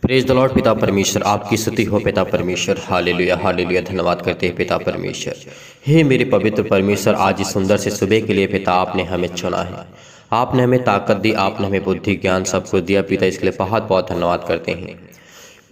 Praise the Lord. पिता परमेश्वर आपकी स्तुति हो पिता परमेश्वर। Hallelujah hallelujah. धन्यवाद करते हैं पिता परमेश्वर। हे मेरे पवित्र परमेश्वर, आज इस सुंदर से सुबह के लिए पिता आपने हमें चुना है। आपने हमें ताकत दी, आपने हमें बुद्धि ज्ञान सब कुछ दिया पिता, इसके लिए बहुत बहुत धन्यवाद करते हैं।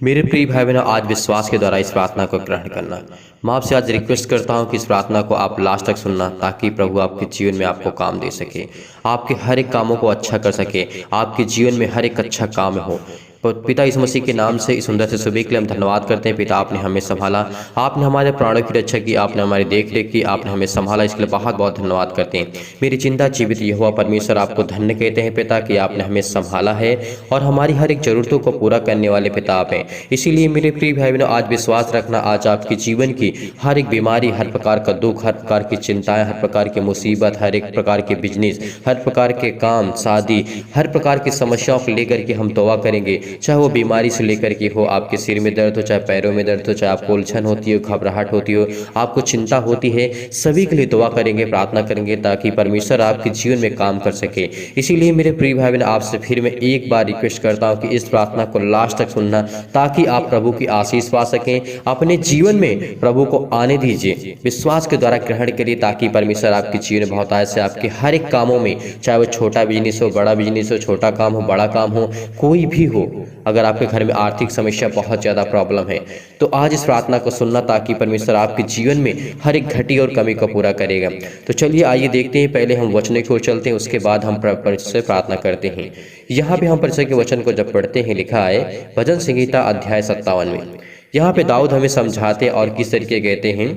मेरे प्रिय भाई बहनों, आज विश्वास के द्वारा इस प्रार्थना को ग्रहण करना। मैं आपसे आज रिक्वेस्ट करता हूं कि इस प्रार्थना को आप लास्ट तक सुनना, ताकि प्रभु आपके जीवन में आपको काम दे सके, आपके हर एक कामों को अच्छा कर सके, आपके जीवन में हर एक अच्छा काम हो। पिता इस मसीह के नाम से इस सुंदर से सुबह के लिए हम धन्यवाद करते हैं। पिता आपने हमें संभाला, आपने हमारे प्राणों की रक्षा की, आपने हमारी देख रेख की, आपने हमें संभाला, इसके लिए बहुत बहुत धन्यवाद करते हैं। मेरी चिंता जीवित यहोवा परमेश्वर आपको धन्य कहते हैं पिता कि आपने हमें संभाला है और हमारी हर एक जरूरतों को पूरा करने वाले पिता आप हैं। इसीलिए मेरे प्रिय भाई बहनों, आज विश्वास रखना, आज आपके जीवन की हर एक बीमारी, हर प्रकार का दुख, हर प्रकार की चिंताएं, हर प्रकार की मुसीबत, हर एक प्रकार के बिजनेस, हर प्रकार के काम, शादी, हर प्रकार की समस्याओं को लेकर के हम तौबा करेंगे। चाहे वो बीमारी से लेकर के हो, आपके सिर में दर्द हो, चाहे पैरों में दर्द हो, चाहे आपको उलझन होती हो, घबराहट होती हो, आपको चिंता होती है, सभी के लिए दुआ करेंगे, प्रार्थना करेंगे, ताकि परमेश्वर आपके जीवन में काम कर सके। इसीलिए मेरे प्रिय भाई बहन, आपसे फिर मैं एक बार रिक्वेस्ट करता हूं कि इस प्रार्थना को लास्ट तक सुनना, ताकि आप प्रभु की आशीष पा सकें। अपने जीवन में प्रभु को आने दीजिए, विश्वास के द्वारा ग्रहण करिए, ताकि परमेश्वर आपके जीवन में बहुत से आपके हर एक कामों में, चाहे वो छोटा बिजनेस हो, बड़ा बिजनेस हो, छोटा काम हो, बड़ा काम हो, कोई भी हो, अगर आपके घर में आर्थिक समस्या बहुत ज़्यादा प्रॉब्लम है, तो आज इस प्रार्थना को सुनना, ताकि परमेश्वर आपके जीवन में हर एक घटी और कमी को पूरा करेगा। तो चलिए आइए देखते हैं। पहले हम वचन की ओर चलते हैं, उसके बाद हम परमेश्वर से प्रार्थना करते हैं। यहाँ पे हम परमेश्वर के वचन को जब पढ़ते हैं, लिखा है भजन संहिता अध्याय 57 में। यहाँ पे दाऊद हमें समझाते और किस तरीके कहते हैं,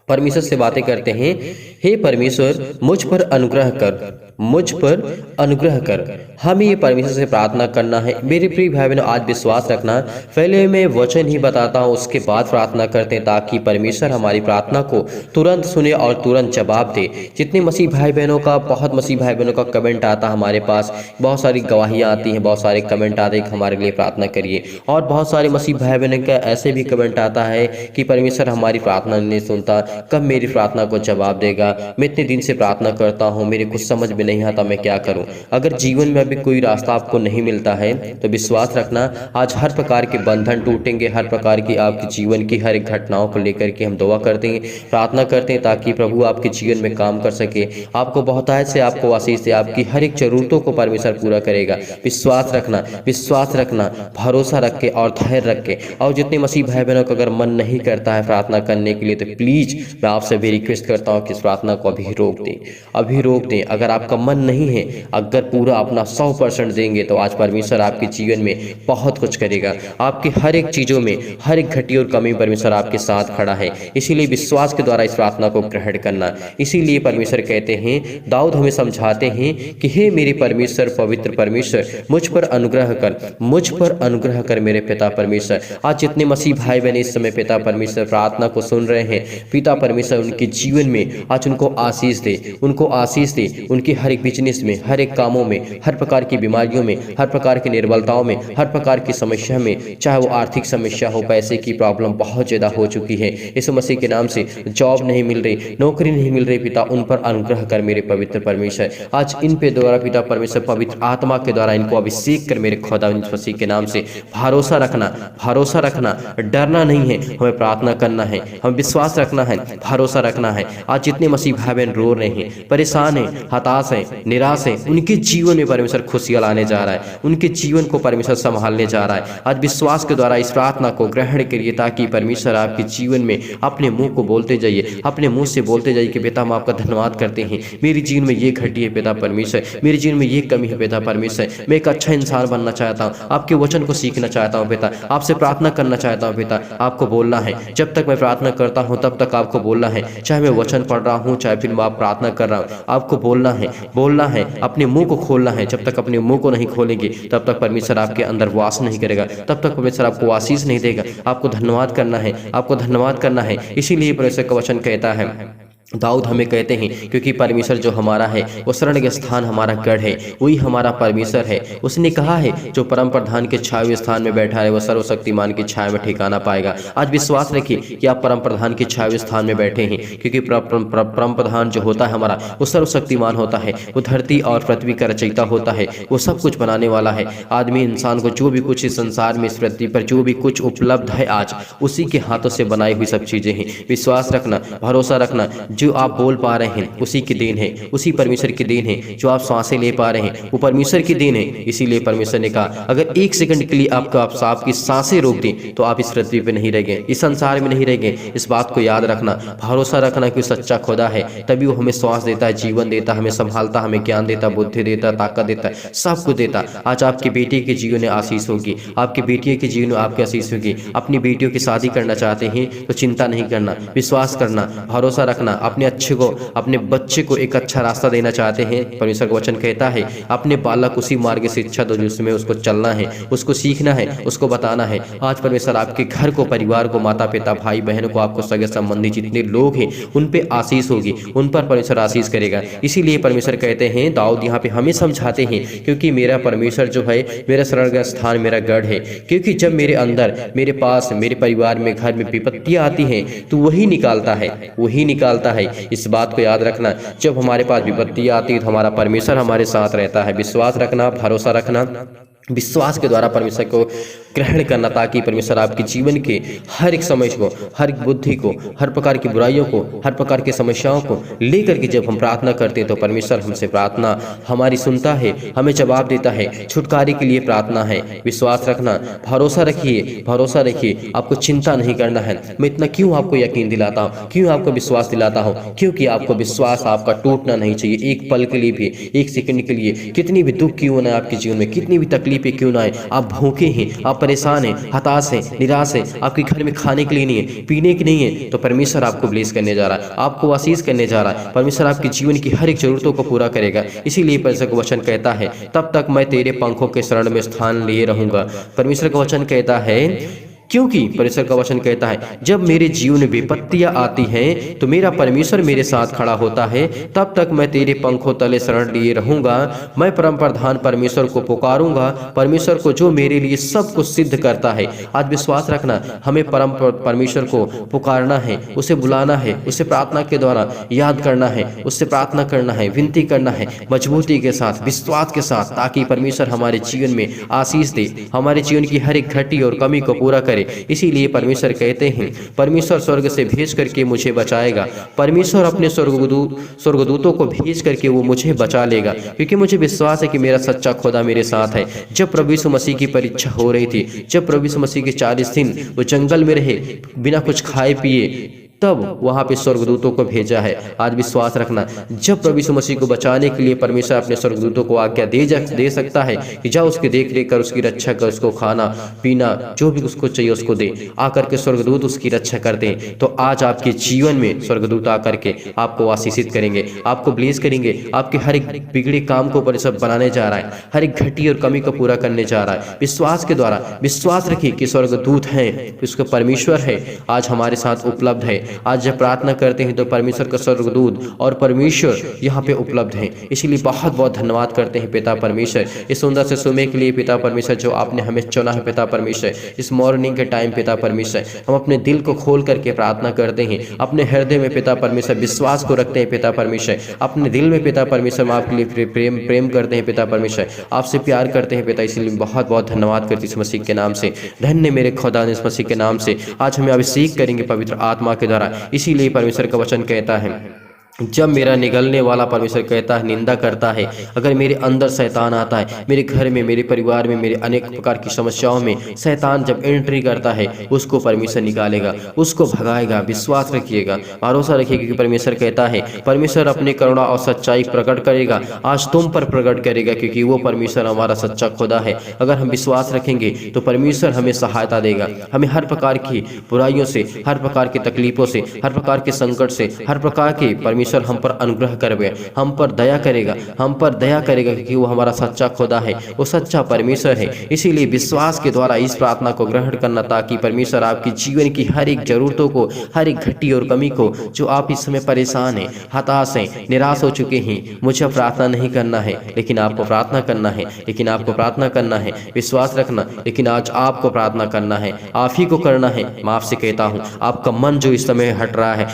परमेश्वर से बातें करते हैं। हे परमेश्वर, मुझ पर अनुग्रह कर, मुझ पर अनुग्रह कर। हमें ये परमेश्वर से प्रार्थना करना है। मेरे प्रिय भाई बहनों, आज विश्वास रखना, पहले मैं वचन ही बताता हूँ, उसके बाद प्रार्थना करते हैं, ताकि परमेश्वर हमारी प्रार्थना को तुरंत सुने और तुरंत जवाब दे। जितने मसीह भाई बहनों का, बहुत मसीह भाई बहनों का कमेंट आता, हमारे पास बहुत सारी गवाहियाँ आती हैं, बहुत सारे कमेंट आते हैं कि हमारे लिए प्रार्थना करिए, और बहुत सारे मसीह भाई बहनों का ऐसे भी कमेंट आता है कि परमेश्वर हमारी प्रार्थना नहीं सुनता, कब मेरी प्रार्थना को जवाब देगा, मैं इतने दिन से प्रार्थना करता हूँ, मेरे कुछ समझ में नहीं आता, मैं क्या करूं। अगर जीवन में अभी कोई रास्ता आपको नहीं मिलता है, तो विश्वास रखना, आज हर प्रकार के बंधन टूटेंगे, हर प्रकार की आपके जीवन की हर एक घटनाओं को लेकर के हम दुआ करते हैं, प्रार्थना करते हैं, ताकि प्रभु आपके जीवन में काम कर सके, आपको बहुतायत से आपको आशीष से आपकी हर एक जरूरतों को परमेश्वर पूरा करेगा। विश्वास रखना, विश्वास रखना, भरोसा रख के और धैर्य रख के। और जितने मसीह भाई बहनों का अगर मन नहीं करता है प्रार्थना करने के लिए, तो प्लीज मैं आपसे भी रिक्वेस्ट करता हूँ कि इस प्रार्थना को अभी रोक दें, अभी रोक दें। अगर आपका मन नहीं है, अगर पूरा अपना 100% देंगे, तो आज परमेश्वर आपके जीवन में बहुत कुछ करेगा। आपकी हर एक चीजों में, हर एक घटी और कमी परमेश्वर आपके साथ खड़ा है। इसीलिए विश्वास के द्वारा इस प्रार्थना को ग्रहण करना। इसीलिए परमेश्वर कहते हैं, दाऊद हमें समझाते हैं कि हे मेरे परमेश्वर, पवित्र परमेश्वर, मुझ पर अनुग्रह कर, मुझ पर अनुग्रह कर मेरे पिता परमेश्वर। आज जितने मसीह भाई बहन इस समय पिता परमेश्वर प्रार्थना को सुन रहे हैं, पिता परमेश्वर उनके जीवन में आज उनको आशीष दे, उनको आशीष दे, उनके हर एक बिजनेस में, हर एक कामों में, हर प्रकार की बीमारियों में, हर प्रकार की निर्बलताओं में, हर प्रकार की समस्या में, चाहे वो आर्थिक समस्या हो, पैसे की प्रॉब्लम बहुत ज्यादा हो चुकी है, इस मसीह के नाम से जॉब नहीं मिल रही, नौकरी नहीं मिल रही, पिता उन पर अनुग्रह कर मेरे पवित्र परमेश्वर। आज इन पे द्वारा पिता परमेश्वर पवित्र आत्मा के द्वारा इनको अभिषेक कर मेरे खुदा मसीह के नाम से। भरोसा रखना, भरोसा रखना, डरना नहीं है, हमें प्रार्थना करना है, हमें विश्वास रखना है, भरोसा रखना है। आज जितने मसीह भाई बहन रो रहे हैं, परेशान हैं, हताश हैं, निराश हैं, उनके जीवन में परमेश्वर खुशियां लाने जा रहा है, उनके जीवन को परमेश्वर संभालने जा रहा है। आज विश्वास के द्वारा इस प्रार्थना को ग्रहण करिए, ताकि परमेश्वर आपके जीवन में अपने मुंह को बोलते जाइए, अपने मुंह से बोलते जाइए कि पिता हम आपका धन्यवाद करते हैं, मेरे जीवन में ये घटी है पिता परमेश्वर, मेरे जीवन में ये कमी है पिता परमेश्वर, मैं एक अच्छा इंसान बनना चाहता हूँ, आपके वचन को सीखना चाहता हूँ पिता, आपसे प्रार्थना करना चाहता हूँ पिता। आपको बोलना है, जब तक मैं प्रार्थना करता हूँ तब तक आपको बोलना है, चाहे मैं वचन पढ़ रहा हूँ, चाहे फिर मैं आप प्रार्थना कर रहा हूँ, आपको बोलना है, बोलना है, अपने मुंह को खोलना है। जब तक अपने मुंह को नहीं खोलेंगे, तब तक परमेश्वर आपके अंदर वास नहीं करेगा, तब तक परमेश्वर आपको आशीष नहीं देगा। आपको धन्यवाद करना है, आपको धन्यवाद करना है। इसीलिए परमेश्वर का वचन कहता है, दाऊद हमें कहते हैं क्योंकि परमेश्वर जो हमारा है वो शरण के स्थान हमारा गढ़ है, वही हमारा परमेश्वर है। उसने कहा है जो परम प्रधान के छाए स्थान में बैठा है वह सर्वशक्तिमान की छाया में ठिकाना पाएगा। आज विश्वास रखिए कि आप परम प्रधान के छाए स्थान में बैठे हैं, क्योंकि परम प्रधान जो होता है हमारा वो सर्वशक्तिमान होता है, वो धरती और पृथ्वी का रचयिता होता है, वो सब कुछ बनाने वाला है। आदमी इंसान को जो भी कुछ इस संसार में इस पृथ्वी पर जो भी कुछ उपलब्ध है आज उसी के हाथों से बनाई हुई सब चीजें हैं। विश्वास रखना, भरोसा रखना, जो आप बोल पा रहे हैं उसी की देन है, उसी परमेश्वर की देन है। जो आप सांसें ले पा रहे हैं वो परमेश्वर की देन है। इसीलिए परमेश्वर ने कहा अगर एक सेकंड के लिए आपकी सांसें रोक दी तो आप इस पृथ्वी पे नहीं रह गए, इस संसार में नहीं रह गए। इस बात को याद रखना, भरोसा रखना कि सच्चा खुदा है, तभी वो हमें श्वास देता है, जीवन देता है, हमें संभालता, हमें ज्ञान देता, बुद्धि देता, ताकत देता है, सब कुछ देता। आज आपकी बेटी के जीवन में आशीष होगी, आपकी बेटियों के जीवन में आपकी आशीष होगी। अपनी बेटियों की शादी करना चाहते हैं तो चिंता नहीं करना, विश्वास करना, भरोसा रखना। अपने अच्छे को, अपने बच्चे को एक अच्छा रास्ता देना चाहते हैं, परमेश्वर का वचन कहता है अपने बालक उसी मार्ग से शिक्षा दो जिसमें उसको चलना है, उसको सीखना है, उसको बताना है। आज परमेश्वर आपके घर को, परिवार को, माता पिता, भाई बहनों को, आपको सगे संबंधी जितने लोग हैं उन पे आशीष होगी, उन पर परमेश्वर आशीष करेगा। इसीलिए परमेश्वर कहते हैं, दाऊद यहाँ पे हमें समझाते हैं क्योंकि मेरा परमेश्वर जो है मेरा शरण का स्थान, मेरा गढ़ है। क्योंकि जब मेरे अंदर, मेरे पास, मेरे परिवार में, घर में विपत्तियां आती हैं तो वही निकालता है, वही निकालता है। इस बात को याद रखना, जब हमारे पास विपत्तियां आती है तो हमारा परमेश्वर हमारे साथ रहता है। विश्वास रखना, भरोसा रखना, विश्वास के द्वारा परमेश्वर को ग्रहण करना, ताकि परमेश्वर आपके जीवन के हर एक समझ को, हर एक बुद्धि को, हर प्रकार की बुराइयों को, हर प्रकार की समस्याओं को लेकर के जब हम प्रार्थना करते हैं तो परमेश्वर हमसे प्रार्थना हमारी सुनता है, हमें जवाब देता है। छुटकारे के लिए प्रार्थना है। विश्वास रखना, भरोसा रखिए, भरोसा रखिए, आपको चिंता नहीं करना है। मैं इतना क्यों आपको यकीन दिलाता हूँ, क्यों आपको विश्वास दिलाता हूँ? क्योंकि आपको विश्वास आपका टूटना नहीं चाहिए, एक पल के लिए भी, एक सेकंड के लिए। कितनी भी दुख क्यों ना आपके जीवन में, कितनी भी तकलीफें क्यों ना आए, आप भूखे हैं, आप परेशान हैं, हताश हैं, निराश हैं, आपके घर में खाने के लिए नहीं है, पीने के नहीं है, तो परमेश्वर आपको ब्लेस करने जा रहा है, आपको आशीष करने जा रहा है। परमेश्वर आपके जीवन की हर एक जरूरतों को पूरा करेगा। इसीलिए परमेश्वर का वचन कहता है तब तक मैं तेरे पंखों के शरण में स्थान लिए रहूंगा। परमेश्वर का वचन कहता है, क्योंकि परमेश्वर का वचन कहता है जब मेरे जीवन में विपत्तियां आती हैं तो मेरा परमेश्वर मेरे साथ खड़ा होता है। तब तक मैं तेरे पंखों तले शरण लिए रहूंगा। मैं परम प्रधान परमेश्वर को पुकारूंगा, परमेश्वर को जो मेरे लिए सब कुछ सिद्ध करता है। आज विश्वास रखना, हमें परम परमेश्वर को पुकारना है, उसे बुलाना है, उसे प्रार्थना के द्वारा याद करना है, उससे प्रार्थना करना है, विनती करना है, मजबूती के साथ, विश्वास के साथ, ताकि परमेश्वर हमारे जीवन में आशीष दे, हमारे जीवन की हर एक घटी और कमी को पूरा करे। इसीलिए परमेश्वर कहते हैं परमेश्वर स्वर्ग से भेज करके मुझे बचाएगा। परमेश्वर अपने स्वर्गदूतों को भेज करके वो मुझे बचा लेगा, क्योंकि मुझे विश्वास है कि मेरा सच्चा खुदा मेरे साथ है। जब प्रभु यीशु मसीह की परीक्षा हो रही थी, जब प्रभु यीशु मसीह के 40 दिन वो जंगल में रहे बिना कुछ खाए पिए, तब वहां पे स्वर्गदूतों को भेजा है। आज विश्वास रखना, जब प्रभु यीशु मसीह को बचाने के लिए परमेश्वर अपने स्वर्गदूतों को आज्ञा दे सकता है कि जाओ उसकी देख रेख कर, उसकी रक्षा कर, उसको खाना पीना जो भी उसको चाहिए उसको दे। आकर के स्वर्गदूत उसकी रक्षा करते हैं। तो आज आपके जीवन में स्वर्गदूत आकर के आपको आशीषित करेंगे, आपको ब्लेस करेंगे, आपके हर एक बिगड़े काम को परमेश्वर बनाने जा रहा है, हर एक घटी और कमी को पूरा करने जा रहा है। विश्वास के द्वारा विश्वास रखिए कि स्वर्गदूत हैं, उसका परमेश्वर है, आज हमारे साथ उपलब्ध है। आज जब प्रार्थना करते हैं तो परमेश्वर का स्वर्गदूत और परमेश्वर यहाँ पे उपलब्ध हैं। इसीलिए बहुत बहुत धन्यवाद करते हैं पिता परमेश्वर इस सुंदर से समय के लिए। पिता परमेश्वर जो आपने हमें चुना है पिता परमेश्वर, इस मॉर्निंग के टाइम पिता परमेश्वर हम अपने दिल को खोल करके प्रार्थना करते हैं, अपने हृदय में पिता परमेश्वर विश्वास को रखते हैं पिता परमेश्वर, अपने दिल में पिता परमेश्वर हम आपके लिए प्रेम करते हैं पिता परमेश्वर, आपसे प्यार करते हैं पिता। इसलिए बहुत बहुत धन्यवाद करते इस मसीह के नाम से। धन्य मेरे खुदा ने इस मसीह के नाम से आज हमें अभिषेक करेंगे पवित्र आत्मा के द्वारा। इसीलिए परमेश्वर का वचन कहता है जब मेरा निगलने वाला परमेश्वर कहता है निंदा करता है, अगर मेरे अंदर शैतान आता है, मेरे घर में, मेरे परिवार में, मेरे अनेक प्रकार की समस्याओं में शैतान जब एंट्री करता है उसको परमेश्वर निकालेगा, उसको भगाएगा। विश्वास रखिएगा, भरोसा रखिएगा कि परमेश्वर कहता है परमेश्वर अपनी करुणा और सच्चाई प्रकट करेगा, आज तुम पर प्रकट करेगा, क्योंकि वो परमेश्वर हमारा सच्चा खुदा है। अगर हम विश्वास रखेंगे तो परमेश्वर हमें सहायता देगा, हमें हर प्रकार की बुराइयों से, हर प्रकार की तकलीफों से, हर प्रकार के संकट से, हर प्रकार के परमेश्वर परमेश्वर हम पर अनुग्रह करेगा, हम पर दया करेगा, हम पर दया करेगा, क्योंकि वो हमारा सच्चा खुदा है, वो सच्चा परमेश्वर है। इसीलिए विश्वास के द्वारा इस प्रार्थना को ग्रहण करना, ताकि परमेश्वर आपकी जीवन की हर एक जरूरतों को, हर एक घटी और कमी को, जो आप इस समय परेशान हैं, हताश हैं, निराश हो चुके हैं, मुझे प्रार्थना नहीं करना है, लेकिन आपको प्रार्थना करना है, लेकिन आपको प्रार्थना करना है, विश्वास रखना, लेकिन आज आपको प्रार्थना करना है, आप ही को करना है। मैं आपसे कहता हूँ, आपका मन जो इस समय हट रहा है,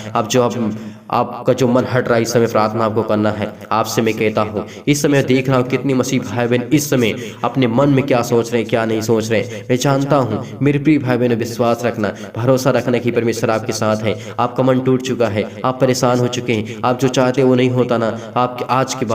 आपका जो मन हट रहा है, इस समय प्रार्थना आपको करना है। आपसे मैं कहता हूँ, इस समय देख रहा हूँ कितनी मसीह भाई बहन इस समय अपने मन में क्या सोच रहे हैं, क्या नहीं सोच रहे हैं। मैं जानता हूँ मेरे प्रिय भाई बहन, विश्वास रखना, भरोसा रखना कि परमेश्वर आपके साथ है। आपका मन टूट चुका है, आप परेशान हो चुके हैं, आप जो चाहते हैं वो नहीं होता ना, आप आज के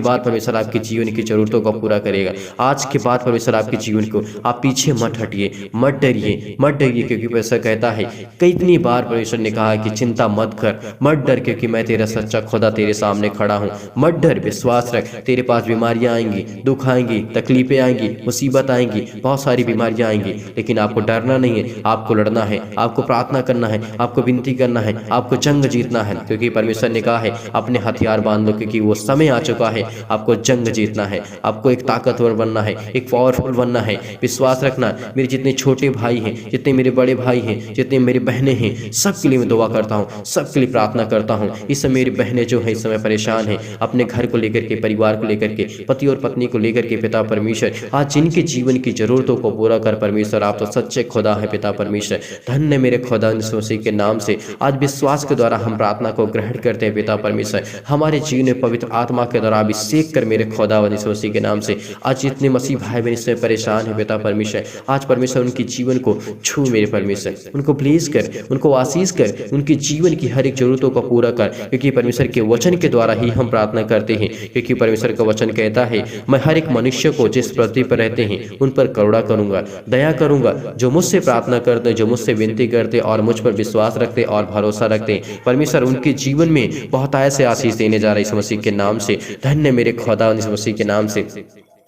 बाद परमेश्वर आपके जीवन की जरूरतों को पूरा करेगा। आज के बाद परमेश्वर आपके जीवन को, आप पीछे मत हटिए, मत डरिए, मत डरिए, क्योंकि परमेश्वर कहता है, कितनी बार परमेश्वर ने कहा कि चिंता मत कर, मत डर, क्योंकि मैं तेरा सच्चा खुदा तेरे सामने खड़ा हूँ। मत डर, विश्वास रख। तेरे पास बीमारियां आएंगी, दुख आएंगी, तकलीफें आएंगी, मुसीबत आएंगी, बहुत सारी बीमारियां आएंगी, लेकिन आपको डरना नहीं है, आपको लड़ना है, आपको प्रार्थना करना है, आपको विनती करना है, आपको जंग जीतना है, क्योंकि परमेश्वर ने कहा है अपने हथियार बांध लो, क्योंकि वो समय आ चुका है, आपको जंग जीतना है, आपको एक ताकतवर बनना है, एक पावरफुल बनना है। विश्वास रखना। मेरे जितने छोटे भाई हैं, जितने मेरे बड़े भाई हैं, जितने मेरे बहनें हैं, सबके लिए मैं दुआ करता हूँ, सबके लिए प्रार्थना करता हूँ। इस समय मेरी बहनें जो है इस समय परेशान हैं, अपने घर को लेकर के, परिवार को लेकर के, पति और पत्नी को लेकर के, पिता परमेश्वर आज जिनके जीवन की जरूरतों को पूरा कर परमेश्वर, आप तो सच्चे खुदा है पिता परमेश्वर। धन्य मेरे खुदा यीशु मसीह के नाम से आज विश्वास के द्वारा हम प्रार्थना को ग्रहण करते हैं पिता परमेश्वर। हमारे जीवन में पवित्र आत्मा के द्वारा अभिषेक कर मेरे खुदा यीशु मसीह के नाम से। आज जितने मसीह भाई बहन इससे परेशान है पिता परमेश्वर, आज परमेश्वर उनके जीवन को छू मेरे परमेश्वर, उनको प्लीज कर, उनको आशीष कर, उनके जीवन की हर एक जरूरतों को पूरा कर, क्योंकि परमेश्वर के वचन के द्वारा ही हम प्रार्थना करते हैं। क्योंकि परमेश्वर का वचन कहता है, मैं हर एक मनुष्य को जिस पृथ्वी पर रहते हैं उन पर करुणा करूंगा, दया करूंगा, जो मुझसे प्रार्थना करते, जो मुझसे विनती करते और मुझ पर विश्वास रखते और भरोसा रखते। परमेश्वर उनके जीवन में बहुत ऐसे आशीष देने जा रहे हैं इस मसीह के नाम से। धन्य मेरे खुदा इस मसीह के नाम से।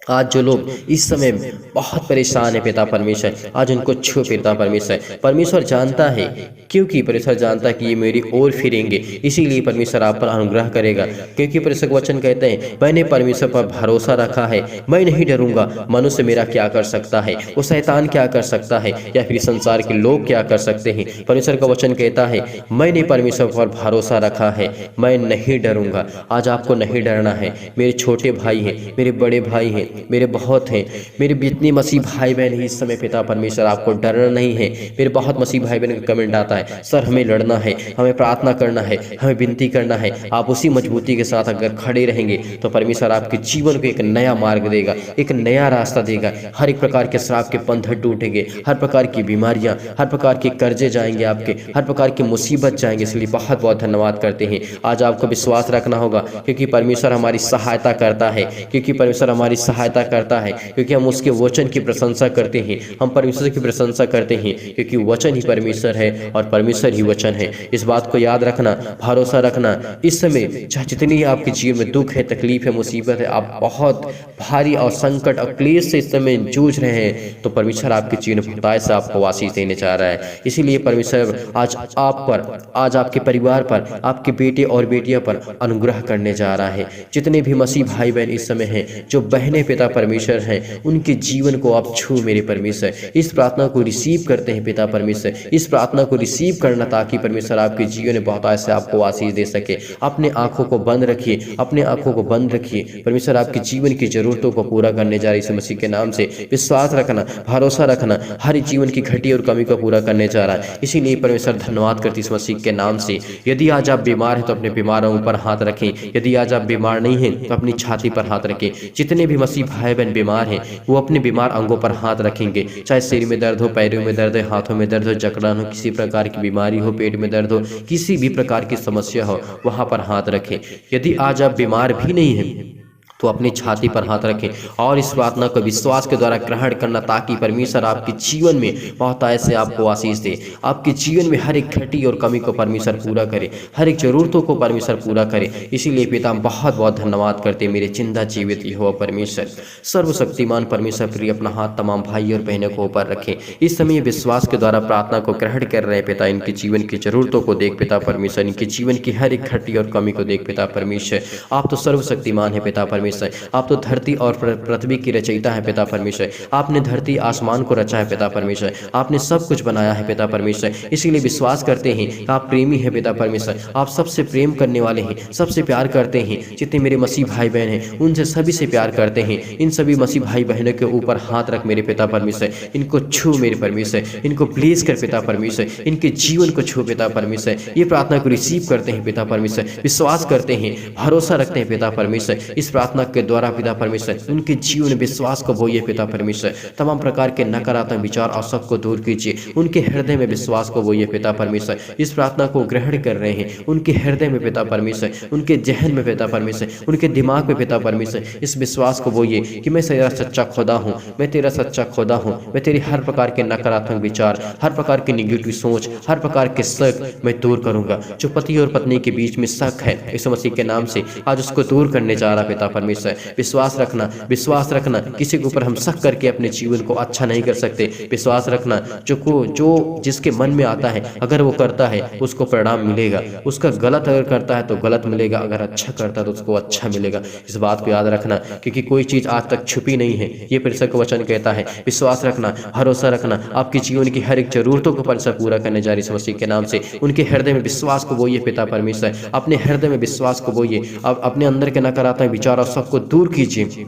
आज जो लोग इस समय बहुत परेशान है पिता परमेश्वर, आज उनको छू पिता परमेश्वर। परमेश्वर जानता है, क्योंकि परमेश्वर जानता है कि ये मेरी ओर फिरेंगे, इसीलिए परमेश्वर आप पर अनुग्रह करेगा। क्योंकि परमेश्वर वचन कहते हैं, मैंने परमेश्वर पर भरोसा रखा है, मैं नहीं डरूंगा। मनुष्य मेरा क्या कर सकता है, वो शैतान क्या कर सकता है, या फिर संसार के लोग क्या कर सकते हैं। परमेश्वर का वचन कहता है, मैंने परमेश्वर पर भरोसा रखा है, मैं नहीं डरूंगा। आज आपको नहीं डरना है। मेरे छोटे भाई हैं, मेरे बड़े भाई हैं, मेरे बहुत हैं, मेरे जितने मसीह भाई बहन हैं इस समय पिता परमेश्वर, आपको डरना नहीं है। मेरे बहुत मसीह भाई बहन का कमेंट आता है, सर हमें लड़ना है, हमें प्रार्थना करना है, हमें विनती करना है। आप उसी मजबूती के साथ अगर खड़े रहेंगे तो परमेश्वर आपके जीवन को एक नया मार्ग देगा, एक नया रास्ता देगा। हर एक प्रकार के श्राप के बंधन टूटेंगे, हर प्रकार की बीमारियां, हर प्रकार के कर्जे जाएंगे आपके, हर प्रकार की मुसीबत जाएंगे। इसलिए बहुत बहुत धन्यवाद करते हैं। आज आपको विश्वास रखना होगा, क्योंकि परमेश्वर हमारी सहायता करता है, क्योंकि परमेश्वर हमारी सहायता करता है, क्योंकि हम उसके वचन की प्रशंसा करते हैं, हम परमेश्वर की प्रशंसा करते हैं, क्योंकि वचन ही परमेश्वर है और परमेश्वर ही वचन है। इस बात को याद रखना, भरोसा रखना। इस समय चाहे जितनी आपके जीवन में दुख है, तकलीफ है, मुसीबत है, आप बहुत भारी और संकट और क्लेश से इस समय जूझ रहे हैं, तो परमेश्वर आपके जीवन में खुदाई से आपको आशीष देने जा रहा है। इसीलिए परमेश्वर आज आप पर, आज आपके परिवार पर, आपके बेटे और बेटियों पर अनुग्रह करने जा रहा है। जितने भी मसीह भाई बहन इस समय हैं, जो बहनें पिता परमेश्वर हैं, उनके जीवन को आप छू मेरे परमेश्वर। इस प्रार्थना को रिसीव करते हैं पिता परमेश्वर, इस प्रार्थना को रिसीव करना, ताकि परमेश्वर आपके जीवन में बहुत ऐसे आपको आशीष दे सके। अपने आंखों को बंद रखिए, अपने आंखों को बंद रखिए। परमेश्वर आपके जीवन की जरूरतों को पूरा करने जा रही है मसीह के नाम से। विश्वास रखना, भरोसा रखना, हर जीवन की घटी और कमी को पूरा करने जा रहा है। इसीलिए परमेश्वर धन्यवाद करती इस मसीह के नाम से। यदि आज आप बीमार हैं तो अपने बीमारों पर हाथ रखें, यदि आज आप बीमार नहीं हैं तो अपनी छाती पर हाथ रखें। जितने भी मसीह भाई बहन बीमार हैं, वो अपने बीमार अंगों पर हाथ रखेंगे। चाहे सिर में दर्द हो, पैरों में दर्द हो, हाथों में दर्द हो, जकड़न हो, किसी प्रकार की बीमारी हो, पेट में दर्द हो, किसी भी प्रकार की समस्या हो, वहां पर हाथ रखें। यदि आज आप बीमार भी नहीं हैं तो अपनी छाती पर हाथ रखें और इस प्रार्थना को विश्वास के द्वारा ग्रहण करना, ताकि परमेश्वर आपके जीवन में बहुत ऐसे आपको आशीष दे। आपके जीवन में हर एक घटी और कमी को परमेश्वर पूरा करे, हर एक जरूरतों को परमेश्वर पूरा करे। इसीलिए पिता बहुत बहुत धन्यवाद करते मेरे जिंदा जीवित यहोवा परमेश्वर, सर्वशक्तिमान परमेश्वर। प्रिय अपना हाथ तमाम भाई और बहनों को ऊपर रखें। इस समय विश्वास के द्वारा प्रार्थना को ग्रहण कर रहे हैं पिता। इनके जीवन की जरूरतों को देख पिता परमेश्वर, इनके जीवन की हर एक घटी और कमी को देख पिता परमेश्वर। आप तो सर्वशक्तिमान है पिता परमेश्वर। आप तो धरती और पृथ्वी की रचयिता है पिता परमेश्वर। आपने धरती आसमान को रचा है पिता परमेश्वर। आपने सब कुछ बनाया है पिता परमेश्वर। इसीलिए विश्वास करते हैं आप प्रेमी है पिता परमेश्वर। आप सबसे प्रेम करने वाले हैं, सबसे प्यार करते हैं। जितने मेरे मसीह भाई बहन हैं उनसे सभी से प्यार करते हैं। इन सभी मसीह भाई बहनों के ऊपर हाथ रख मेरे पिता परमेश्वर। इनको छू मेरे परमेश्वर, इनको ब्लेस कर पिता परमेश्वर, इनके जीवन को छू पिता परमेश्वर। ये प्रार्थना को रिसीव करते हैं पिता परमेश्वर, विश्वास करते हैं, भरोसा रखते हैं पिता परमेश्वर। इस प्रार्थना के द्वारा पिता परमेश्वर उनके जीवन में विश्वास को बोइए पिता परमेश्वर। तमाम प्रकार के नकारात्मक विचार और सब को दूर कीजिए। उनके हृदय में विश्वास को बोइए पिता परमेश्वर। इस प्रार्थना को ग्रहण कर रहे हैं उनके हृदय में पिता परमेश्वर, उनके जहन में पिता परमेश्वर, उनके दिमाग में पिता परमेश्वर। इस विश्वास को बोइए कि मैं तेरा सच्चा खुदा हूँ, मैं तेरा सच्चा खुदा हूँ। मैं तेरी हर प्रकार के नकारात्मक विचार, हर प्रकार की निगेटिव सोच, हर प्रकार के शक मैं दूर करूंगा। जो पति और पत्नी के बीच में शक है, यीशु मसीह के नाम से आज उसको दूर करने जा रहा पिता परमेश्वर। विश्वास रखना, विश्वास रखना। किसी के ऊपर हम शक करके अपने जीवन को अच्छा नहीं कर सकते। विश्वास रखना, जो जिसके मन में आता है अगर वो करता है उसको परिणाम मिलेगा। उसका गलत अगर करता है तो गलत मिलेगा, अगर अच्छा करता है तो उसको अच्छा मिलेगा। इस बात को याद रखना, क्योंकि कोई चीज आज तक छुपी नहीं है। ये परमेश्वर का वचन कहता है। विश्वास रखना, भरोसा रखना। आपके जीवन की हर एक जरूरतों को परमेश्वर पूरा करने जा रही है मसीह के नाम से। उनके हृदय में विश्वास को बोइए पिता परमेश्वर। अपने हृदय में विश्वास को बोइए। अब अपने अंदर के नकारात्मक विचार और सबको दूर कीजिए।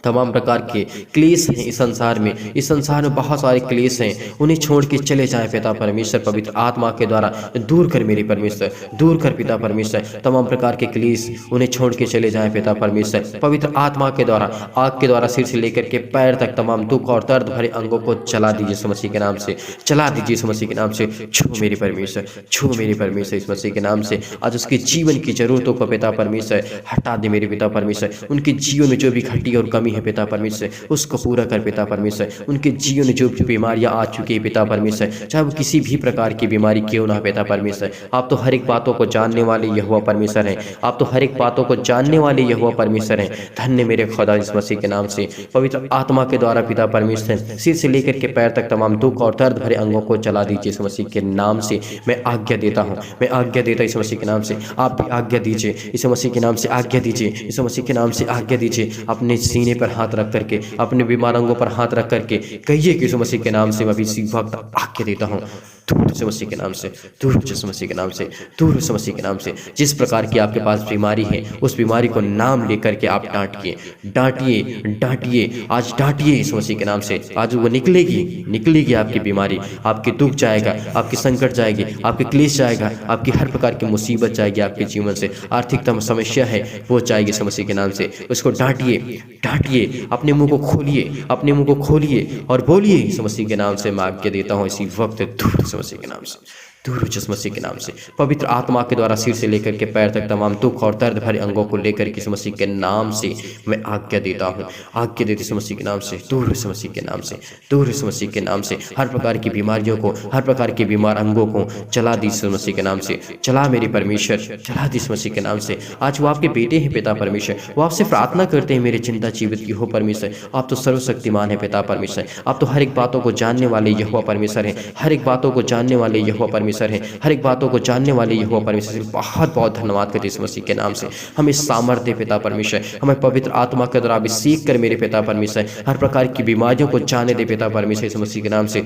तमाम प्रकार के क्लेश हैं इस संसार में, इस संसार में बहुत सारे क्लेश हैं। उन्हें छोड़ के चले जाएं पिता परमेश्वर। पवित्र आत्मा के द्वारा दूर कर मेरे परमेश्वर, दूर कर पिता परमेश्वर। तमाम प्रकार के क्लेश उन्हें छोड़ के चले जाएं पिता परमेश्वर। पवित्र आत्मा के द्वारा, आग के द्वारा सिर से लेकर के पैर तक तमाम दुख और दर्द भरे अंगों को चला दीजिए इस मसीह के नाम से, चला दीजिए इस मसीह के नाम से। छू मेरे परमेश्वर, छू मेरे परमेश्वर इस मसीह के नाम से। आज उसके जीवन की जरूरतों को पिता परमेश्वर हटा दे मेरे पिता परमेश्वर। उनके जीवन में जो भी घटी और कमी है पिता परमेश्वर उसको पूरा कर पिता परमेश्वर। उनके जीवन में जो भी बीमारियां आ चुकी है पिता परमेश्वर, चाहे वो किसी भी प्रकार की बीमारी क्यों ना पिता परमेश्वर, आप तो हर एक बातों को जानने वाले यहोवा परमेश्वर हैं। आप तो हर एक बातों को जानने वाले यहोवा परमेश्वर हैं। धन्य मेरे खुदा इस मसीह के नाम से। पवित्र आत्मा के द्वारा पिता परमेश्वर सिर से लेकर के पैर तक तमाम दुख और दर्द भरे अंगों को चला दीजिए इस मसीह के नाम से। मैं आज्ञा देता हूँ, मैं आज्ञा देता इस मसीह के नाम से। आप भी आज्ञा दीजिए इस मसीह के नाम से, आज्ञा दीजिए इस मसीह के नाम से, आज्ञा दीजिए। अपने सीने पर हाथ रख करके, अपने बीमार अंगों पर हाथ रख करके कहिए कि यीशु मसीह के नाम से मैं भी इसी वक्त आज्ञा देता हूँ, दूर यीशु मसीह के नाम से, दूर यीशु मसीह के नाम से, दूर यीशु मसीह के नाम से। जिस प्रकार की आपके पास बीमारी है उस बीमारी को नाम लेकर के आप डांटिए, डांटिए, डांटिए। आज डांटिए यीशु मसीह के नाम से। आज वो निकलेगी, निकलेगी आपकी बीमारी, आपके दुख जाएगा, आपकी संकट जाएगी, आपके क्लेश जाएगा, आपकी हर प्रकार की मुसीबत जाएगी आपके जीवन से। आर्थिक समस्या है वो जाएगी यीशु मसीह के नाम से। उसको डांटिए, डांटिए। अपने मुंह को खोलिए, अपने मुंह को खोलिए और बोलिए यीशु मसीह के नाम से मैं आज्ञा देता हूँ इसी वक्त, दूर यीशु मसीह के नाम से, दूर यीशु मसीह के नाम से। पवित्र आत्मा के द्वारा सिर से लेकर के पैर तक तमाम दुख और दर्द भरे अंगों को लेकर के यीशु मसीह के नाम से मैं आज्ञा देता हूँ, आज्ञा देती यीशु मसीह के नाम से, दूर यीशु मसीह के नाम से, दूर यीशु मसीह के नाम से। हर प्रकार की बीमारियों को, हर प्रकार के बीमार अंगों को चला दी यीशु मसीह के नाम से, चला मेरे परमेश्वर, चला दी यीशु मसीह के नाम से। आज वो आपके बेटे हैं पिता परमेश्वर, वो आपसे प्रार्थना करते हैं मेरे चिंता जीवित की हो परमेश्वर। आप तो सर्वशक्तिमान है पिता परमेश्वर। आप तो हर एक बातों को जानने वाले यहोवा परमेश्वर हैं, हर एक बातों को जानने वाले यहोवा परमेश्वर हैं, हर एक बातों को जानने वाले यहोवा परमेश्वर से बहुत बहुत धन्यवाद करते हैं मसीह के नाम से। हमें सामर्थ्य पिता परमेश्वर, हमें पवित्र आत्मा के द्वारा अभिषेक कर मेरे पिता परमेश्वर। हर प्रकार की बीमारियों को जाने दे पिता परमेश्वर मसीह के नाम से,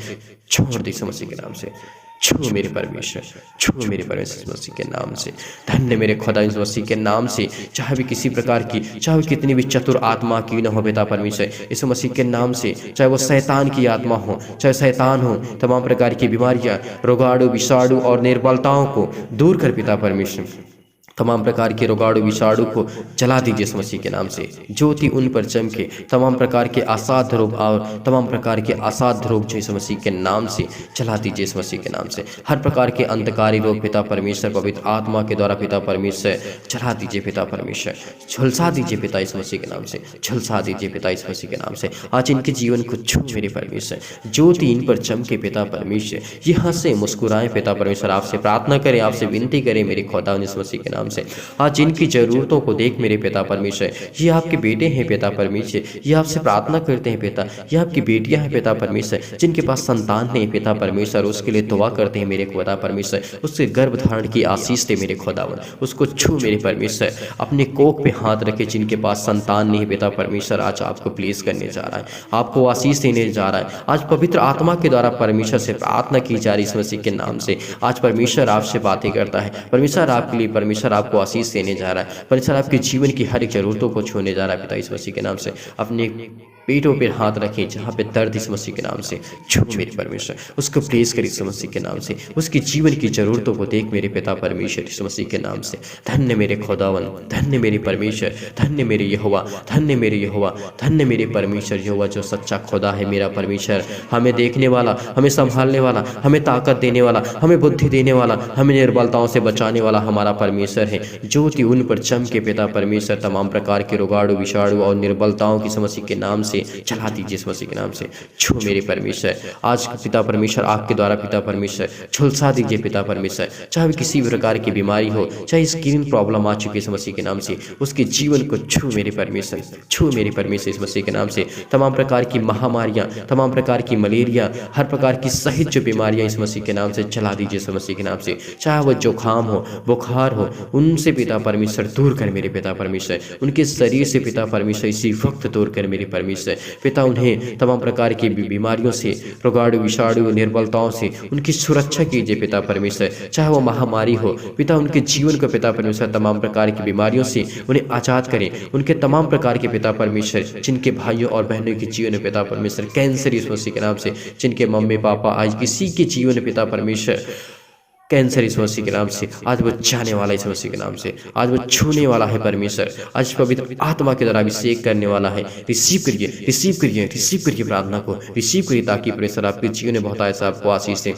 छोड़ दे मसीह के नाम से। छू मेरे परमेश्वर, छू मेरे परमेश्वर मसीह के नाम से। धन्य मेरे खुदा इस मसीह के नाम से। चाहे भी किसी प्रकार की, चाहे कितनी भी चतुर आत्मा की न हो पिता परमेश्वर, इस मसीह के नाम से, चाहे वो शैतान की आत्मा हो, चाहे शैतान हो, तमाम प्रकार की बीमारियां, रोगाणु, विषाणु और निर्बलताओं को दूर कर पिता परमेश्वर। तमाम प्रकार के रोगाणु विषाणु को जला दीजिए इस मसीह के नाम से। ज्योति उन पर चमके, तमाम प्रकार के असाध्य रोग और तमाम प्रकार के असाध्य रोग जो इस मसीह के नाम से जला दीजिए इस मसीह के नाम से। हर प्रकार के अंधकारी रोग पिता परमेश्वर पवित्र आत्मा के द्वारा पिता परमेश्वर जला दीजिए पिता परमेश्वर, झुलसा दीजिए पिता इस मसीह के नाम से, झुलसा दीजिए पिता इस मसीह के नाम से। आज इनके जीवन को छू मेरे परमेश्वर, ज्योति इन पर चमके पिता परमेश्वर, यहाँ से मुस्कुराएं पिता परमेश्वर, आपसे प्रार्थना करें, आपसे विनती करें मेरे खुदा इस मसीह के नाम से। आज इनकी जरूरतों को देख मेरे पिता परमेश्वर, ये आपके बेटे हैं पिता परमेश्वर, ये आपसे प्रार्थना करते हैं पिता, ये आपकी बेटियां हैं पिता परमेश्वर, जिनके पास संतान नहीं पिता परमेश्वर, उसके लिए दुआ करते हैं मेरे खुदा परमेश्वर, उसके गर्भ धारण की आशीष दे मेरे खुदावन, उसको छू मेरे परमेश्वर, अपने कोख पे हाथ रखे। जिनके पास संतान नहीं पिता परमेश्वर, आज आपको प्लेस करने जा रहा है, आपको आशीष देने जा रहा है। आज पवित्र आत्मा के द्वारा परमेश्वर से प्रार्थना की जा रही इस मसीह के नाम से। आज परमेश्वर आपसे बातें करता है, परमेश्वर आपके लिए, परमेश्वर आपको आशीष देने जा रहा है, परमेश्वर आपके जीवन की हर एक जरूरतों को छूने जा रहा है पिता इस मसीह के नाम से। अपने पेटों पर हाथ रखें जहाँ पे दर्द इस मसीह के नाम से, छू मेरे परमेश्वर, उसको प्रेस कर इस मसीह के नाम से, उसकी जीवन की जरूरतों को देख मेरे पिता परमेश्वर इस मसीह के नाम से। धन्य मेरे खुदावन, धन्य मेरे परमेश्वर, धन्य मेरे यहोवा, धन्य मेरे यहोवा, धन्य मेरे परमेश्वर यहोवा जो सच्चा खुदा है मेरा परमेश्वर, हमें देखने वाला, हमें संभालने वाला, हमें ताकत देने वाला, हमें बुद्धि देने वाला, हमें निर्बलताओं से बचाने वाला हमारा परमेश्वर है। ज्योति उन पर चमके पिता परमेश्वर, तमाम प्रकार के रोगाणु विषाणु और निर्बलताओं की मसीह के नाम से चला दीजिए इस मसीह के नाम से। छू मेरे परमेश्वर, आज पिता परमेश्वर आपके द्वारा पिता परमेश्वर झुलसा दीजिए पिता परमेश्वर, चाहे किसी भी प्रकार की बीमारी हो, चाहे स्किन प्रॉब्लम आ चुकी है इस मसीह के नाम से, उसके जीवन को छू मेरे परमेश्वर, छू मेरे परमेश्वर इस मसीह के नाम से। तमाम प्रकार की महामारियां, तमाम प्रकार की मलेरिया, हर प्रकार की सहित जो बीमारियां इस मसीह के नाम से चला दीजिए इस मसीह के नाम से। चाहे वो जुकाम हो, बुखार हो, उनसे पिता परमेश्वर दूर कर मेरे पिता परमेश्वर, उनके शरीर से पिता परमेश्वर इसी वक्त दूर कर मेरे परमेश्वर पिता। उन्हें तमाम प्रकार की बीमारियों से, रोगाणु विषाणु निर्बलताओं से उनकी सुरक्षा कीजिए पिता परमेश्वर। चाहे वो महामारी हो पिता, उनके जीवन को पिता परमेश्वर तमाम प्रकार की बीमारियों से उन्हें आजाद करें। उनके तमाम प्रकार के पिता परमेश्वर, जिनके भाइयों और बहनों के जीवन में पिता परमेश्वर कैंसर इस मसीह के नाम से, जिनके मम्मी पापा आज किसी के जीवन में पिता परमेश्वर कैंसर इस मसीह के नाम से, आज वो जाने वाला इस मसीह के नाम से, आज वो छूने वाला है परमेश्वर, आज पवित्र आत्मा के द्वारा अभिषेक करने वाला है। रिसीव करिए, रिसीव करिए, रिसीव करिए प्रार्थना को, रिसीव करिए ताकि परमेश्वर आपके जीवन में बहुत ऐसा आपको आशीष दे।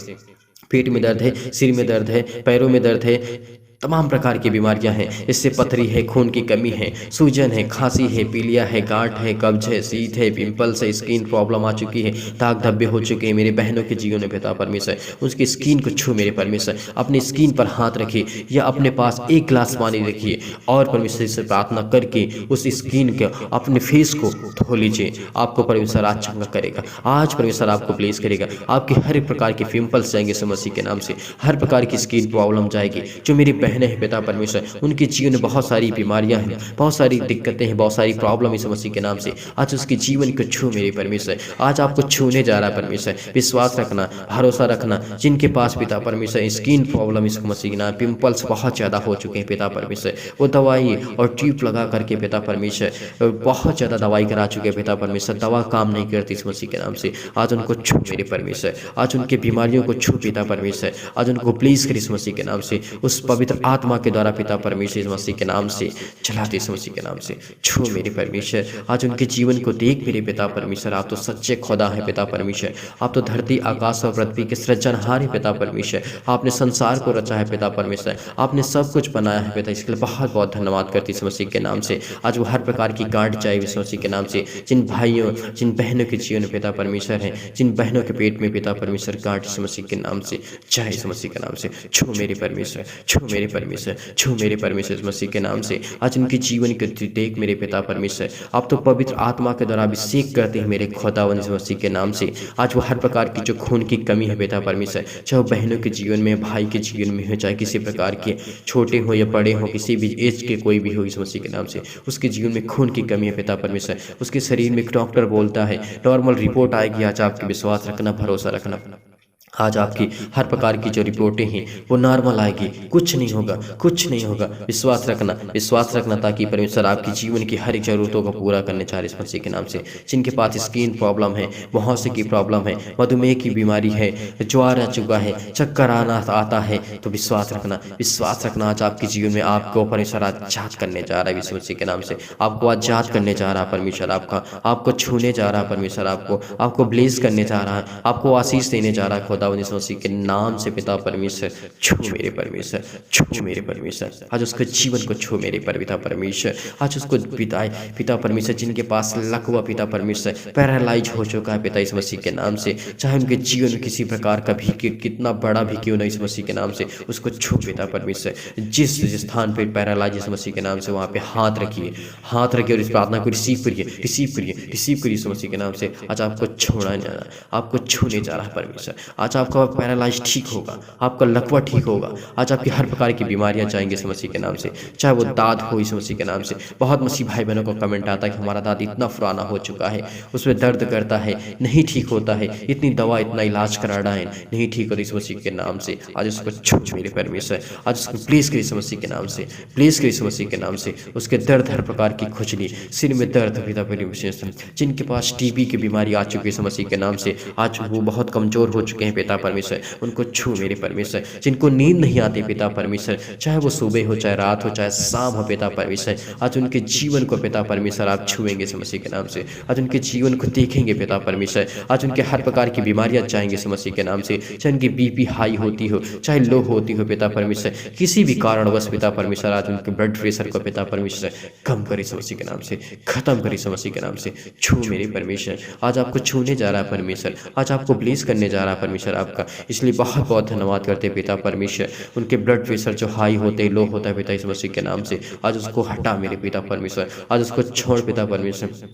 पेट में दर्द है, सिर में दर्द है, पैरों में दर्द है, तमाम प्रकार की बीमारियां हैं, इससे पथरी है, खून की कमी है, सूजन है, खांसी है, पीलिया है, गांठ है, कब्ज है, शीत है, पिंपल्स है, स्किन प्रॉब्लम आ चुकी है, दाग धब्बे हो चुके हैं मेरे बहनों के जीवन में पिता परमेश्वर, उसकी स्किन को छू मेरे परमेश्वर। अपनी स्किन पर हाथ रखिए या अपने पास एक गिलास पानी रखिए और परमेश्वर से प्रार्थना करके उस स्किन के अपने फेस को धो लीजिए। आपको परमेश्वर आज चंगा करेगा, आज परमेश्वर आपको प्लेस करेगा। आपके हर एक प्रकार के पिंपल्स जाएंगे इस मसीह के नाम से, हर प्रकार की स्किन प्रॉब्लम जाएगी। जो मेरी बहनें हैं पिता परमेश्वर, उनके जीवन में बहुत सारी बीमारियां हैं, बहुत सारी दिक्कतें हैं, बहुत सारी प्रॉब्लम इस मसीह के नाम से, आज उसके जीवन को छू मेरे परमेश्वर, आज आपको छूने जा रहा है परमेश्वर। विश्वास रखना, भरोसा रखना। जिनके पास पिता परमेश्वर स्किन प्रॉब्लम इस मसीह के नाम, पिंपल्स बहुत ज़्यादा हो चुके हैं पिता परमेश्वर, वो दवाई और ट्यूब लगा करके पिता परमेश्वर बहुत ज़्यादा दवाई करा चुके हैं पिता परमेश्वर, दवा काम नहीं करती इस मसीह के नाम से। आज उनको छू मेरे परमेश्वर, आज उनके बीमारियों को छू पिता परमेश्वर, आज उनको प्लीज कर इस मसीह के नाम से, उस पवित्र आत्मा के द्वारा पिता परमेश्वर इस मसीह के नाम से चलाते इस मसीह के नाम से। छू मेरे परमेश्वर, आज उनके जीवन को देख मेरे पिता परमेश्वर। आप तो सच्चे खुदा है पिता परमेश्वर, आप तो धरती आकाश और पृथ्वी के सृजनहार है पिता परमेश्वर। आपने संसार को रचा है पिता परमेश्वर, आपने सब कुछ बनाया है पिता, इसके लिए बहुत बहुत धन्यवाद करती इस मसीह के नाम से। आज वो हर प्रकार की गांठ जाए इस मसीह के नाम से। जिन भाइयों जिन बहनों के जीवन में पिता परमेश्वर है, जिन बहनों के पेट में पिता परमेश्वर गांठ इस मसीह के नाम से जाए इस मसीह के नाम से। छू मेरे परमेश्वर, छू मेरे परमेश्वर, छू मेरे परमेश्वर इस मसीह के नाम से। आज उनके जीवन को देख मेरे पिता परमेश्वर, आप तो पवित्र आत्मा के द्वारा अभिषेक करते हैं मेरे खुदावन इस मसीह के नाम से। आज वो हर प्रकार की जो खून की कमी है पिता परमेश्वर, चाहे वो बहनों के जीवन में, भाई के जीवन में हो, चाहे किसी प्रकार के छोटे हो या बड़े हो, किसी भी एज के कोई भी हो इस मसीह के नाम से, उसके जीवन में खून की कमी है पिता परमेश्वर। उसके शरीर में डॉक्टर बोलता है नॉर्मल रिपोर्ट आएगी, आज आपके विश्वास रखना, भरोसा रखना। आज आपकी हर प्रकार की जो रिपोर्टें हैं वो नॉर्मल आएगी, कुछ नहीं होगा, कुछ नहीं होगा। विश्वास रखना ताकि परमेश्वर आपकी जीवन की हर एक ज़रूरतों को पूरा करने चाह रहे इस मसीह के नाम से। जिनके पास स्किन प्रॉब्लम है, मुहासे की प्रॉब्लम है, मधुमेह की बीमारी है, ज्वार आ चुका है, चक्कर आना आता है, तो विश्वास रखना आज आपके जीवन में आपको परमेश्वर आज जाँच करने जा रहा है यीशु मसीह के नाम से। आपको आज जाँच करने जा रहा है परमेश्वर, आपको छूने जा रहा है परमेश्वर, आपको ब्लेस करने जा रहा है, आपको आशीष देने जा रहा है खुदावंद यीशु मसीह के नाम से। पिता परमेश्वर, छू मेरे परमेश्वर, छू मेरे परमेश्वर, आज उसके जीवन को छू मेरे पिता परमेश्वर, आज उसको बिताए पिता परमेश्वर। जिनके पास लकवा पिता परमेश्वर पैरालाइज हो चुका है पिता इस मसीह के नाम से, चाहे उनके जीवन में किसी प्रकार का भी कितना बड़ा भी क्यों ना इस मसीह के नाम से, उसको छू पिता परमेश्वर। जिस स्थान पर पैरालाइज इस मसीह के नाम से वहाँ पे हाथ रखिए और इस प्रार्थना को रिसीव करिए इस मसीह के नाम से। आज आपको छोड़ना जाना, आपको छूने जा रहा है परमेश्वर। आज आपका पैरालाइज ठीक होगा, आपका लकवा ठीक होगा, आज आपकी हर प्रकार की बीमारियां जाएंगी इस मसीह के नाम से, चाहे वो दाद हो इस मसीह के नाम से। बहुत मसीह भाई बहनों को कमेंट आता है कि हमारा दाद इतना पुराना हो चुका है, उसमें दर्द करता है, नहीं ठीक होता है, इतनी दवा इतना इलाज कराना है, नहीं ठीक होता इस मसीह के नाम से। आज उसको छू मेरे परमेश्वर, आज उसको प्लीज करिए इस मसीह के नाम से, प्लीज करिए इस मसीह के नाम से। उसके दर्द, हर प्रकार की खुजली, सिर में दर्द पिता परमेश्वर, जिनके पास टीबी की बीमारी आ चुकी है इस मसीह के नाम से, आज वो बहुत कमजोर हो चुके हैं पिता परमेश्वर, उनको छू मेरे परमेश्वर। जिनको नींद नहीं आती पिता परमेश्वर, चाहे वो सुबह हो, चाहे रात हो, चाहे शाम हो पिता परमेश्वर, आज उनके जीवन को पिता परमेश्वर आप छुएंगे इस मसीह के नाम से। आज उनके जीवन को देखेंगे पिता परमेश्वर, आज उनके हर प्रकार की बीमारियां जाएंगे इस मसीह के नाम से। चाहे उनकी बीपी हाई होती हो, चाहे लो होती हो पिता परमेश्वर, किसी भी कारणवश पिता परमेश्वर, आज उनके ब्लड प्रेशर को पिता परमेश्वर कम करे इस मसीह के नाम से, खत्म करे इस मसीह के नाम से। छू मेरे परमेश्वर, आज आपको छूने जा रहा है परमेश्वर, आज आपको ब्लेस करने जा रहा है परमेश्वर आपका। इसलिए बहुत बहुत धन्यवाद करते हैं पिता परमेश्वर। उनके ब्लड प्रेशर जो हाई होते लो होता है पिता इस मसीह के नाम से, आज उसको हटा मेरे पिता परमेश्वर, आज उसको छोड़ पिता परमेश्वर,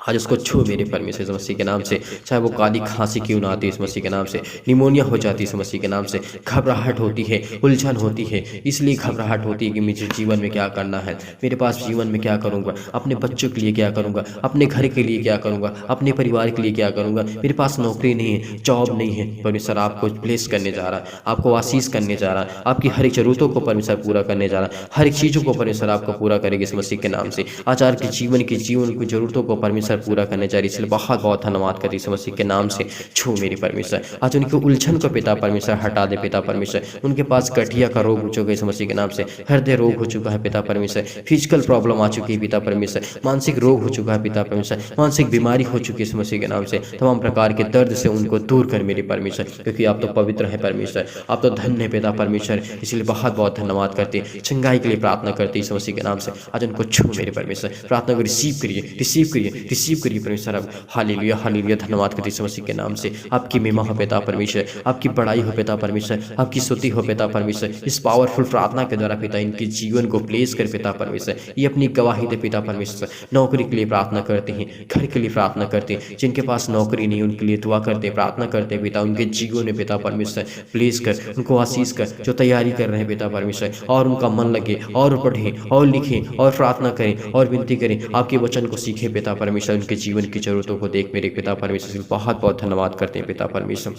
आज उसको छू मेरे परमेश्वर इस मसीह के नाम से। चाहे वो काली खांसी क्यों ना आती इस मसीह के नाम से, निमोनिया हो जाती इस मसीह के नाम से, घबराहट होती है, उलझन होती है, इसलिए घबराहट होती है कि मुझे जीवन में क्या करना है, मेरे पास जीवन में क्या करूँगा, अपने बच्चों के लिए क्या करूँगा, अपने घर के लिए क्या करूँगा, अपने परिवार के लिए क्या करूँगा, मेरे पास नौकरी नहीं है, जॉब नहीं है। परमेश्वर आपको ब्लेस करने जा रहा है, आपको आशीष करने जा रहा है, आपकी हर एक जरूरतों को परमेश्वर पूरा करने जा रहा है, हर एक चीज़ों को परमेश्वर आपको पूरा करेगी इस मसीह के नाम से। आज आपके जीवन की जरूरतों को परमेश्वर पूरा करने जा रही है, इसलिए बहुत बहुत धन्यवाद करती इस मसीह के नाम से। छू मेरे परमेश्वर, आज उनके उलझन को पिता परमेश्वर हटा दे पिता परमेश्वर। उनके पास गठिया का रोग हो चुका है इस मसीह के नाम से, हृदय रोग हो चुका है पिता परमेश्वर, फिजिकल प्रॉब्लम आ चुकी है पिता परमेश्वर, मानसिक रोग हो चुका है पिता परमेश्वर, मानसिक बीमारी हो चुकी है इस मसीह के नाम से। तमाम प्रकार के दर्द से उनको दूर कर मेरे परमेश्वर, क्योंकि आप तो पवित्र है परमेश्वर, आप तो धन्य है पिता परमेश्वर। इसलिए बहुत बहुत धन्यवाद करते, चंगाई के लिए प्रार्थना करते इस मसीह के नाम से। आज उनको छू मेरे परमेश्वर, प्रार्थना को रिसीव करिए परमेश्वर। अब हालेलुया हालेलुया, धन्यवाद करते इस मसीह के नाम से। आपकी महिमा हो पिता परमेश्वर, आपकी बड़ाई हो पिता परमेश्वर, आपकी स्तुति हो पिता परमेश्वर। इस पावरफुल प्रार्थना के द्वारा पिता इनके जीवन को प्लेस कर पिता परमेश्वर, ये अपनी गवाही दे पिता परमेश्वर। नौकरी के लिए प्रार्थना करते हैं, घर के लिए प्रार्थना करते हैं, जिनके पास नौकरी नहीं उनके लिए दुआ करते हैं, प्रार्थना करते हैं पिता, उनके जीवन में पिता परमेश्वर प्लेस कर, उनको आशीष कर, जो तैयारी कर रहे हैं पिता परमेश्वर, और उनका मन लगे और पढ़ें और लिखें और प्रार्थना करें और विनती करें, आपके वचन को सीखे पिता परमेश्वर। उनके जीवन की जरूरतों को देख मेरे पिता परमेश्वर, बहुत बहुत धन्यवाद करते हैं पिता परमेश्वर।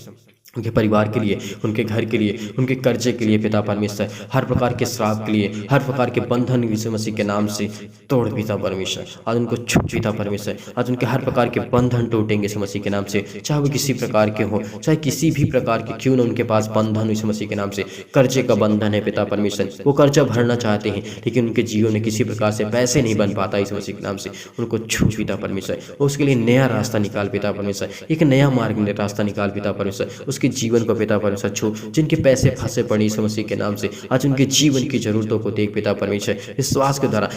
उनके परिवार के लिए, उनके घर के लिए, उनके कर्जे के लिए पिता परमेश्वर, हर प्रकार के श्राप के लिए, हर प्रकार के बंधन यीशु मसीह के नाम से तोड़ पिता परमेश्वर। आज उनको छूट पिता परमेश्वर, आज उनके हर प्रकार के बंधन टूटेंगे यीशु मसीह के नाम से, चाहे वो किसी प्रकार के हो, चाहे किसी भी प्रकार के क्यों ना उनके पास बंधन यीशु मसीह के नाम से। कर्जे का बंधन है पिता परमेश्वर, वो कर्जा भरना चाहते हैं लेकिन उनके जीवन में किसी प्रकार से पैसे नहीं बन पाता यीशु मसीह के नाम से, उनको छूट पिता परमेश्वर। उसके लिए नया रास्ता निकाल पिता परमेश्वर, एक नया मार्ग में रास्ता निकाल पिता परमेश्वर। उसके जीवन को पिता परमेश्वर छू, जिनके पैसे फंसे पड़े यीशु मसीह के नाम से, आज उनके जीवन की जरूरतों को देख पिता परमेश्वर। विश्वास के द्वारा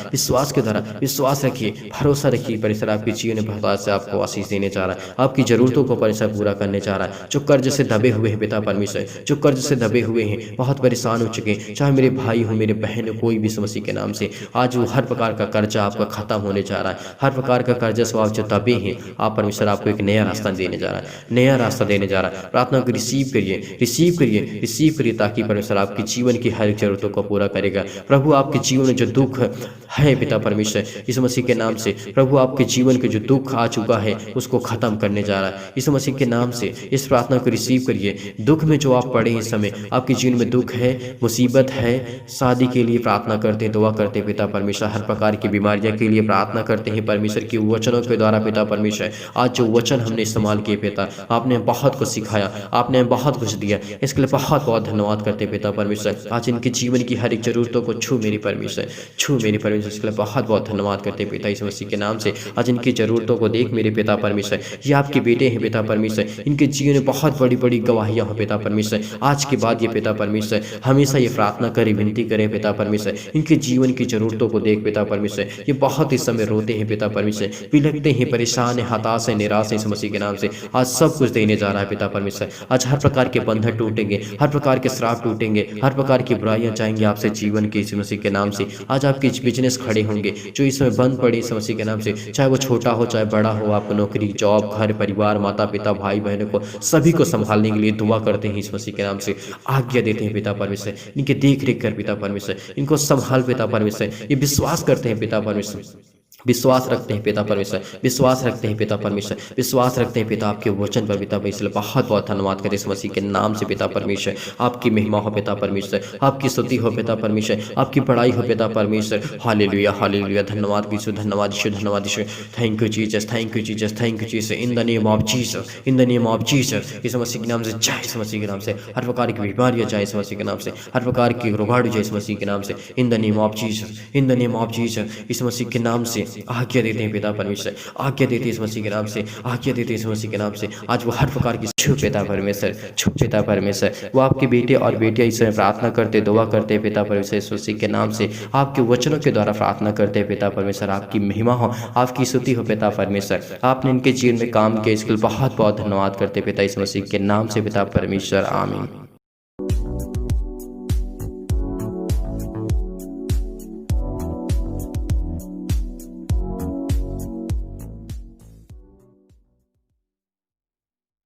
विश्वास रखिए, भरोसा रखिए परमेश्वर, आपके जीवन में बहुत से आपको आशीष देने जा रहा है, आपकी जरूरतों को परमेश्वर पूरा करने जा रहा है। जो कर्ज से दबे हुए हैं पिता परमेश्वर, जो कर्ज से दबे हुए हैं, बहुत परेशान हो चुके हैं, चाहे मेरे भाई हो, मेरे बहन हो, कोई भी यीशु मसीह के नाम से, आज वो हर प्रकार का कर्जा आपका खत्म होने जा रहा है। हर प्रकार का कर्जा से आप जो दबे हैं, आप परमेश्वर आपको एक नया रास्ता देने जा रहा है, नया रास्ता देने जा रहा है। प्रार्थना रिसीव करिए, रिसीव करिए, रिसीव करिए, ताकि परमेश्वर आपके जीवन की हर जरूरतों को पूरा करेगा। प्रभु आपके जीवन में जो दुख है पिता परमेश्वर, इस मसीह के नाम से प्रभु आपके जीवन के जो दुख आ चुका है उसको खत्म करने जा रहा है। इस मसीह के नाम से इस प्रार्थना को रिसीव करिए। दुख में जो आप पड़े इस समय, आपके जीवन में दुख है, मुसीबत है, शादी के लिए प्रार्थना करते हैं, दुआ करते हैं पिता परमेश्वर, हर प्रकार की बीमारियां के लिए प्रार्थना करते हैं परमेश्वर की वचनों के द्वारा पिता परमेश्वर। आज जो वचन हमने इस्तेमाल किए पिता, आपने बहुत कुछ सिखाया, आपने बहुत कुछ दिया, इसके लिए बहुत बहुत धन्यवाद करते पिता परमेश्वर। आज इनके जीवन की हर एक जरूरतों को छू मेरी परमेश्वर, छू मेरी परमेश्वर, इसके लिए बहुत बहुत धन्यवाद करते पिता इस मसीह के नाम से। आज इनकी जरूरतों को देख मेरे पिता परमेश्वर, ये आपके बेटे हैं पिता परमेश्वर, इनके जीवन में बहुत बड़ी बड़ी गवाहियां हो पिता परमेश्वर। आज के बाद ये पिता परमेश्वर हमेशा ये प्रार्थना करे, विनती करे पिता परमेश्वर, इनके जीवन की जरूरतों को देख पिता परमेश्वर। ये बहुत इस समय रोते हैं पिता परमेश्वर, बिलखते हैं, परेशान है, हताश है, निराश है इस मसीह के नाम से। आज सब कुछ देने जा रहा है पिता परमेश्वर। आज हर प्रकार के बंधन टूटेंगे, हर प्रकार के श्राप टूटेंगे, हर प्रकार की बुराइयां जाएंगी आपसे जीवन के इस मसीह के नाम से। आज आपके बिजनेस खड़े होंगे जो इस समय बंद पड़े इस मसीह के नाम से, चाहे वो छोटा हो चाहे बड़ा हो, आपको नौकरी, जॉब, घर, परिवार, माता पिता, भाई बहनों को सभी को संभालने के लिए दुआ करते हैं इस मसीह के नाम से। आज्ञा देते हैं पिता परमेश्वर, इनके देख रेख कर पिता परमेश्वर, इनको संभाल पिता परमेश्वर। ये विश्वास करते हैं पिता परमेश्वर, विश्वास रखते हैं पिता परमेश्वर, विश्वास रखते हैं पिता परमेश्वर, विश्वास रखते हैं पिता आपके वचन पर पिता परमेश्वर। बहुत बहुत धन्यवाद करें इस मसीह के नाम से पिता परमेश्वर। आपकी महिमा हो पिता परमेश्वर, आपकी स्तुति हो पिता परमेश्वर, आपकी बड़ाई हो पिता परमेश्वर। हालेलुया, हालेलुया, धन्यवाद यीशु, धन्यवाद यीशु, धन्यवाद Yeshu. Thank you Jesus, thank you Jesus, thank you Jesus, in the name of Jesus, in the name of Jesus. इस मसीह के नाम से जाए, इस मसीह के नाम से हर प्रकार की बीमारियां जाए, इस मसीह के नाम से हर प्रकार की रोगाड़ू जाए, इस मसीह के नाम से, इन the name of Jesus, in the name of Jesus. इस मसीह के नाम से आज्ञा देते हैं पिता परमेश्वर, आज्ञा देते इस मसीह के नाम से, आज्ञा देते इस मसीह के नाम से। आज वो हर प्रकार की छू पिता परमेश्वर, छू पिता परमेश्वर। वो आपके बेटे और बेटियां इस समय प्रार्थना करते, दुआ करते पिता परमेश्वर, इस मसीह के नाम से आपके वचनों के द्वारा प्रार्थना करते पिता परमेश्वर। आपकी महिमा हो, आपकी स्तुति हो पिता परमेश्वर। आपने इनके जीवन में काम किया, इसके लिए बहुत बहुत धन्यवाद करते पिता इस मसीह के नाम से पिता परमेश्वर, आमीन।